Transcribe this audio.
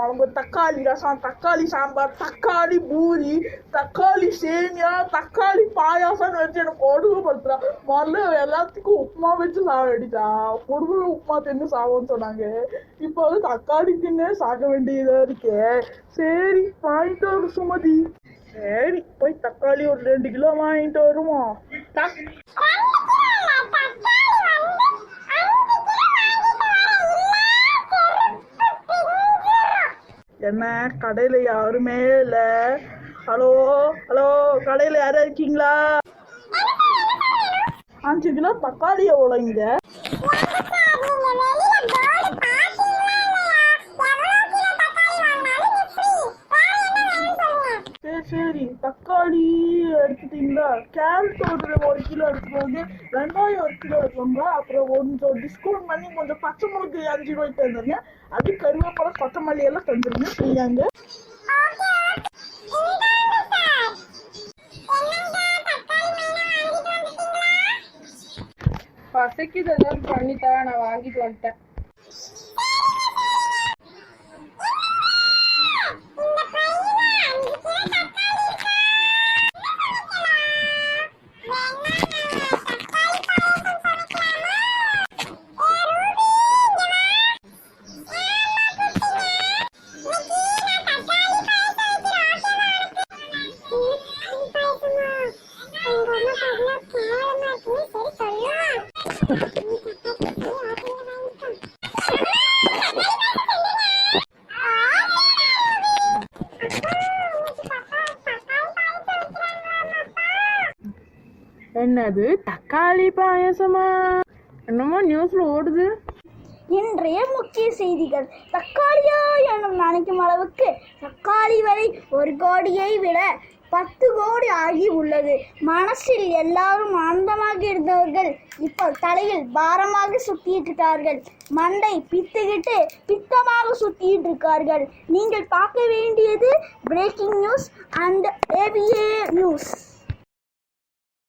குழம்பு, தக்காளி ரசம், தக்காளி சாம்பார், தக்காளி பூரி, தக்காளி சேமியா, தக்காளி பாயாசம்னு வச்சு எனக்கு கொடுமைப்படுத்துறா. முதல்ல எல்லாத்துக்கும் உப்புமா வச்சு சாவடிச்சா, கொடுமை உப்புமா தின்னு சாவோன்னு சொன்னாங்க. இப்போ வந்து தக்காளி தின்னு சாக வேண்டியதா இருக்கே. சரி வாங்கிட்டு வரும் சுமதி. சரி போய் தக்காளி ஒரு 2 கிலோ வாங்கிட்டு வருவோம். என்ன கடையில யாருமே இல்ல? ஹலோ ஹலோ, கடையில யாரும் இருக்கீங்களா? 5 கிலோ தக்காளி எவ்வளோங்க? சரி தக்காளி எடுத்துட்டீங்களா? கேரட் ஒரு 1 கிலோ எடுத்துக்கோங்க, வெங்காயம் 1 கிலோ எடுத்துக்கோங்க, அப்புறம் கொஞ்சம் டிஸ்கவுண்ட் பண்ணி கொஞ்சம் பச்சை மிளகு 5 ரூபாய்க்கு தந்துருங்க. அது கருவேப்பிலை கொத்தமல்லி எல்லாம் தந்துருங்க ஃப்ரீயாங்க. பசைக்குது ஏதாவது பண்ணித்தா, நான் வாங்கிட்டு வந்துட்டேன். என்னது தக்காளி பாயசமா? என்னமோ நியூஸ்ல ஓடுது. இன்றைய முக்கிய செய்திகள். தக்காளியா என நினைக்கும் அளவுக்கு தக்காளி விலை 1 கோடியை விட 10 கோடி ஆகி உள்ளது. மனசில் எல்லாரும் ஆனந்தமாக இருந்தவர்கள் இப்போ தலையில் பாரமாக சுத்திட்டு இருக்கார்கள். மண்டை பித்துக்கிட்டு பித்தமாக சுத்திட்டு இருக்கார்கள். நீங்கள் பார்க்க வேண்டியது breaking news and AVA news.